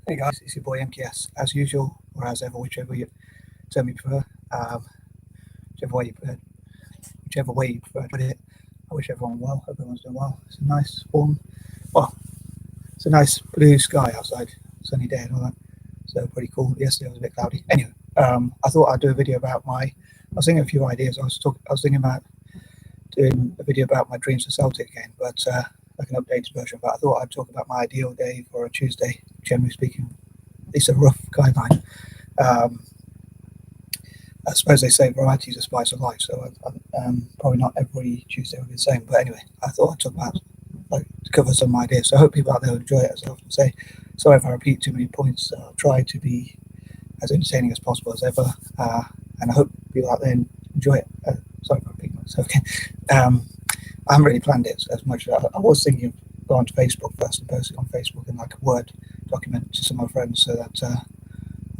Hey guys, it's your boy M.K.S. as usual, or as ever, term you prefer, whichever way you prefer, whichever way you prefer to put it. I wish everyone well. Hope everyone's doing well. It's a nice, warm, well, it's a nice blue sky outside, sunny day and all that. So pretty cool. Yesterday was a bit cloudy. Anyway, I thought I'd do a video about I was thinking a few ideas. I was thinking about doing a video about my dreams for Celtic again, but like an updated version. But I thought I'd talk about my ideal day for a Tuesday, generally speaking. It's a rough guideline. Um, I suppose they say variety is the spice of life, so probably not every Tuesday will be the same. But anyway, I thought I'd talk about, to cover some ideas. So I hope people out there will enjoy it, as I often say. Sorry if I repeat too many points. I'll try to be as entertaining as possible as ever, and I hope people out there enjoy it. Sorry if I repeat myself again. I haven't really planned it as much. I was thinking of going to Facebook first and posting on Facebook in like a Word document to some of my friends, so that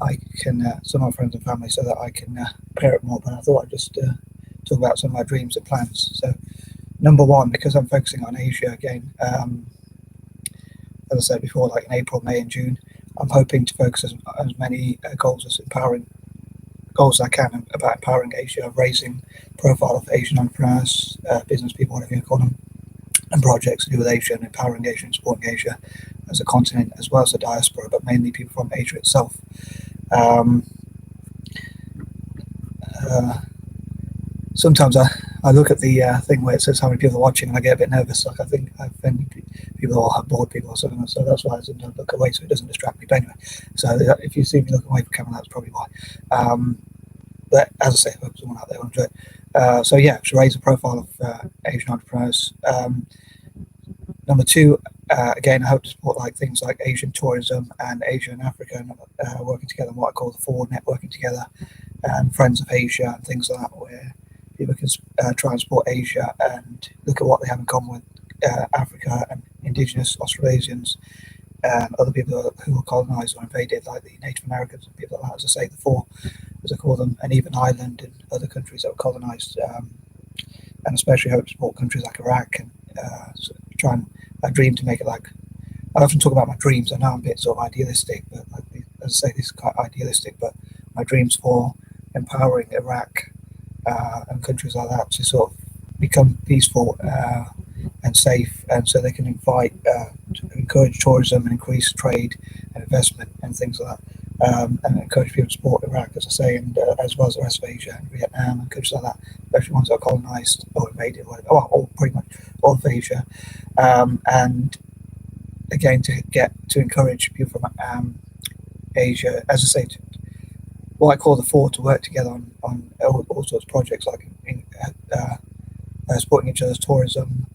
I can, some of my friends and family, so that I can pair it more. But I thought I'd just talk about some of my dreams and plans. So, number one, because I'm focusing on Asia again, as I said before, like in April, May, and June, I'm hoping to focus as many goals as I can about empowering Asia, raising profile of Asian entrepreneurs, business people, whatever you call them, and projects to do with Asia and empowering Asia and supporting Asia as a continent, as well as the diaspora, but mainly people from Asia itself. Um, Sometimes I look at the thing where it says how many people are watching, and I get a bit nervous. Like I think I offend people or have bored people or something. So that's why I sometimes look away so it doesn't distract me. But anyway, so if you see me looking away from camera, that's probably why. But as I say, I hope someone out there will enjoy it. So yeah, to raise the profile of Asian entrepreneurs. Number two, again, I hope to support like things like Asian tourism and Asia and Africa working together, what I call the Forward networking together, and Friends of Asia and things like that, where people can try and support Asia and look at what they have in common with Africa and indigenous Australasians and other people who were colonized or invaded, like the Native Americans and people like that, as I say, the four, as I call them, and even Ireland and other countries that were colonized, and especially hope to support countries like Iraq and try and I dream to make it like, I often talk about my dreams. I know I'm a bit sort of idealistic, but like, as I say, this is quite idealistic, but my dreams for empowering Iraq and countries like that to sort of become peaceful and safe, and so they can to encourage tourism and increase trade and investment and things like that, and encourage people to support Iraq, as I say, and as well as the rest of Asia and Vietnam and countries like that, especially ones that are colonized or invaded, or pretty much all of Asia, and again to encourage people from Asia, as I say, what I call the four, to work together on all sorts of projects, like supporting each other's tourism,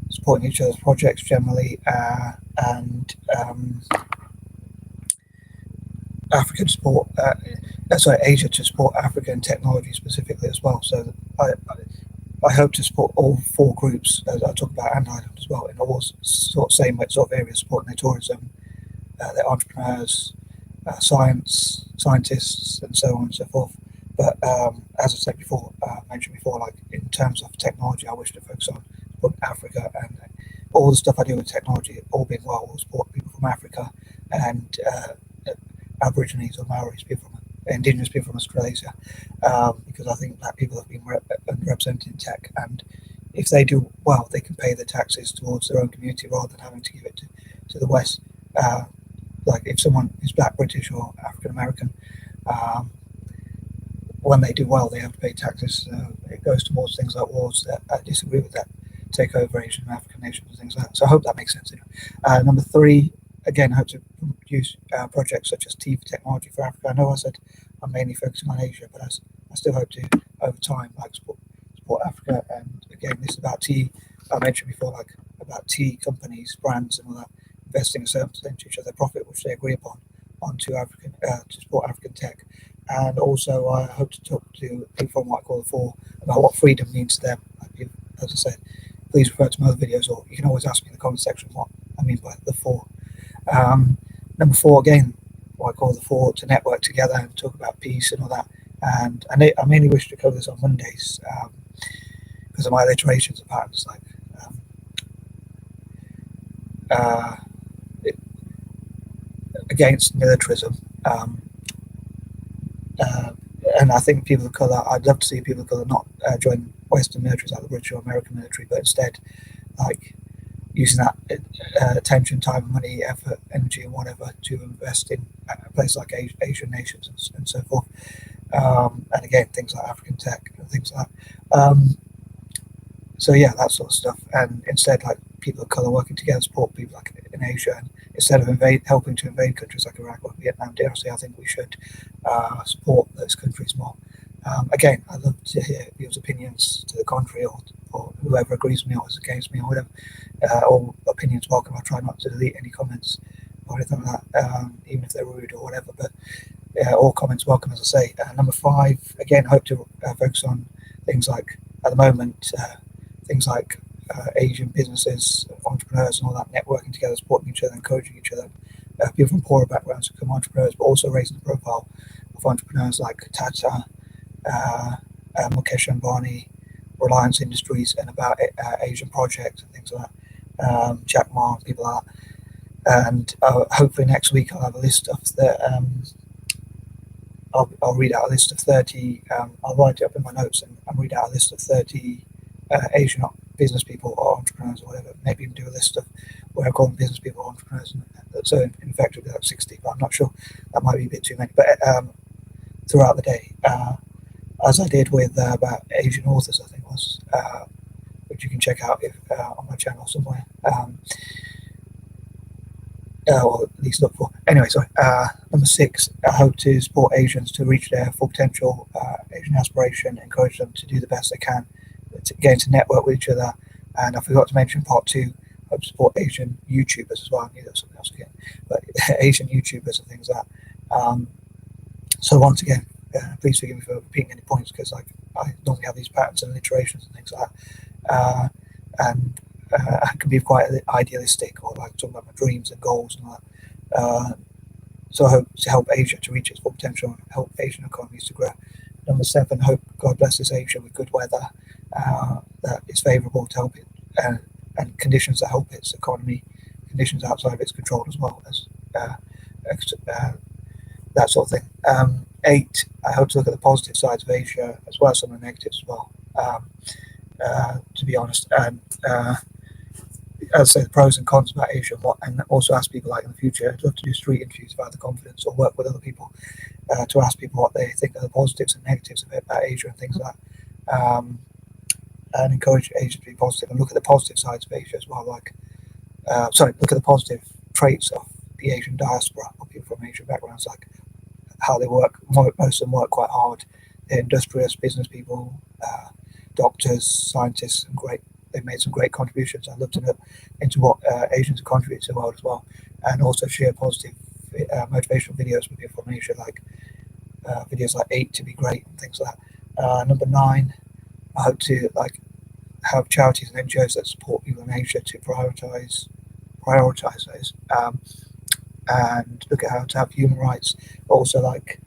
supporting each other's projects generally, and African support. Asia to support African technology specifically as well. So I hope to support all four groups, as I talk about, and Ireland as well, in all same sort of areas, supporting their tourism, their entrepreneurs, scientists, and so on and so forth. But as I said before, mentioned before, like in terms of technology, I wish to focus on Africa, and all the stuff I do with technology, all being well, will support people from Africa and Aborigines or Maoris, indigenous people from Australasia, because I think black people have been underrepresented in tech, and if they do well, they can pay their taxes towards their own community rather than having to give it to the West. Like if someone is black, British, or African American, when they do well, they have to pay taxes. It goes towards things like wars that I disagree with, that take over Asian and African nations and things like that. So I hope that makes sense. Number three, again, I hope to use projects such as T for Technology for Africa. I know I said I'm mainly focusing on Asia, but I still hope to, over time, like support Africa. And again, this is about tea. I mentioned before, like about tea companies, brands, and all that, investing a certain percentage of their profit, which they agree upon, onto African to support African tech. And also, I hope to talk to people from what I call the four about what freedom means to them. Like, as I said, please refer to my other videos, or you can always ask me in the comment section what I mean by the four. Number four, again, what I call the four, to network together and talk about peace and all that. And I mainly wish to cover this on Mondays because of my alliterations and patterns. Like against militarism. And I think people of colour, I'd love to see people of colour not join Western militaries like the British or American military, but instead like using that attention, time, money, effort, energy, and whatever to invest in places like Asian nations and so forth. And again, things like African tech and things like that. So yeah, that sort of stuff. And instead, like people of color working together, support people like in Asia, and instead of helping to invade countries like Iraq or Vietnam, DRC, I think we should support those countries more. Again, I'd love to hear people's opinions to the contrary, or whoever agrees with me or is against me or whatever. All opinions welcome. I try not to delete any comments or anything like that, even if they're rude or whatever. But all comments welcome, as I say. Number 5, again, hope to focus on things like, at the moment, things like Asian businesses, entrepreneurs, and all that, networking together, supporting each other, encouraging each other. People from poorer backgrounds become entrepreneurs, but also raising the profile of entrepreneurs like Tata, M.K.S. Reliance Industries, and about Asian projects and things like that. Jack Ma, people like that. And hopefully next week I'll have a list of the. I'll read out a list of 30. I'll write it up in my notes and read out a list of 30 Asian business people or entrepreneurs or whatever. Maybe even do a list of where I call them business people or entrepreneurs. So in effect, it'll be like 60, but I'm not sure. That might be a bit too many. But throughout the day, as I did with about Asian authors, I think it was, which you can check out on my channel somewhere. Or at least look for. Anyway, sorry. Number 6, I hope to support Asians to reach their full potential, Asian aspiration, encourage them to do the best they can, to network with each other. And I forgot to mention part 2, I hope to support Asian YouTubers as well. I knew there was something else again, but Asian YouTubers and things like that. So once again, please forgive me for repeating any points, because I normally have these patterns and alliterations and things like that. And I can be quite idealistic, or like talking about my dreams and goals and all that. So I hope to help Asia to reach its full potential and help Asian economies to grow. Number 7, hope God blesses Asia with good weather that is favourable to help it, and conditions that help its economy, conditions outside of its control as well as that sort of thing. 8, I hope to look at the positive sides of Asia as well as some of the negatives as well, to be honest. And as I say, the pros and cons about Asia, and also ask people, like in the future, I'd love to do street interviews about the confidence, or work with other people to ask people what they think are the positives and negatives of it, about Asia and things like that. And encourage Asia to be positive, and look at the positive sides of Asia as well. Like, look at the positive traits of the Asian diaspora, or people from Asian backgrounds, like how they work. Most of them work quite hard. They're industrious business people, doctors, scientists, and they've made some great contributions. I'd love to look into what Asians have contributed to the world as well, and also share positive motivational videos with people from Asia, like videos like 8 to be great and things like that. Number 9, I hope to have charities and NGOs that support people in Asia to prioritize those, and look at how to have human rights, but also like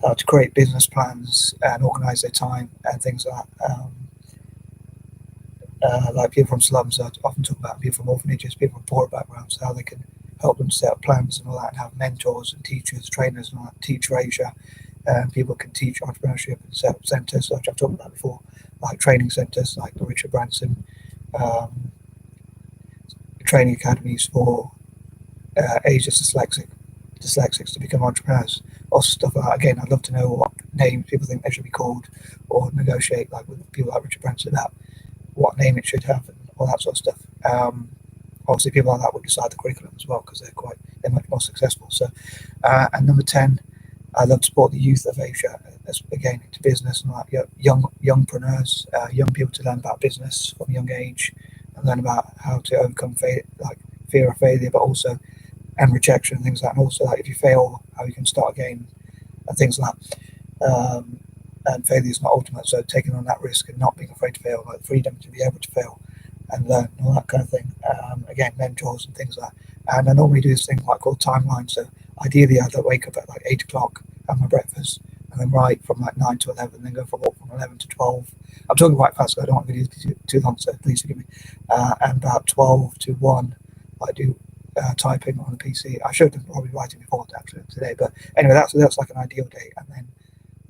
how to create business plans and organize their time and things like that. Like people from slums, I often talk about people from orphanages, people from poorer backgrounds, how they can help them set up plans and all that, and have mentors and teachers, trainers, and all that, teach Asia. And people can teach entrepreneurship and set up centres, which I've talked about before, like training centres, like the Richard Branson training academies for Asia's dyslexics to become entrepreneurs, or stuff like that. Again, I'd love to know what names people think they should be called, or negotiate like with people like Richard Branson about what name it should have and all that sort of stuff. Obviously, people like that would decide the curriculum as well, because they're much more successful. So, and number 10, I love to support the youth of Asia, again, into business and like youngpreneurs, young people to learn about business from a young age, and learn about how to overcome fear of failure, but also and rejection and things like that. And also, like, if you fail, how you can start again and things like that. And failure is not ultimate, so taking on that risk and not being afraid to fail, like freedom to be able to fail and learn, all that kind of thing. Again, mentors and things like that. And I normally do this thing like called timeline. So ideally, I'd wake up at like 8 o'clock, have my breakfast, and then write from like 9 to 11, then go for a walk from 11 to 12. I'm talking quite fast, so I don't want videos to be too long, so please forgive me. And about 12 to 1, I do typing on the PC. I should have probably writing before actually today, but anyway, that's like an ideal day. And then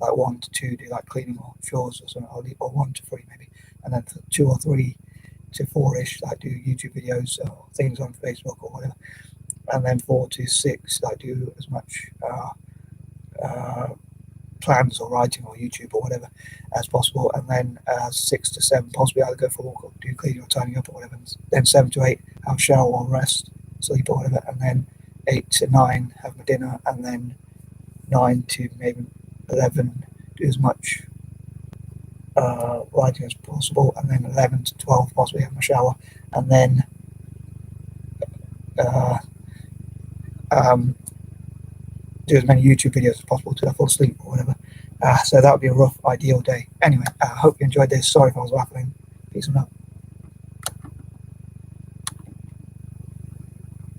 like 1 to 2 do like cleaning or chores or something, or 1 to 3 maybe, and then 2 or 3 to 4ish like do YouTube videos or things on Facebook or whatever, and then 4 to 6 like do as much plans or writing or YouTube or whatever as possible, and then 6 to 7 possibly either go for a walk or do cleaning or tidying up or whatever, then 7 to 8 have a shower or rest, sleep or whatever, and then 8 to 9 have my dinner, and then 9 to maybe 11 do as much writing as possible, and then 11 to 12 possibly have my shower, and then do as many YouTube videos as possible till I fall asleep or whatever. So that would be a rough ideal day. Anyway, I hope you enjoyed this. Sorry if I was waffling. Peace and love.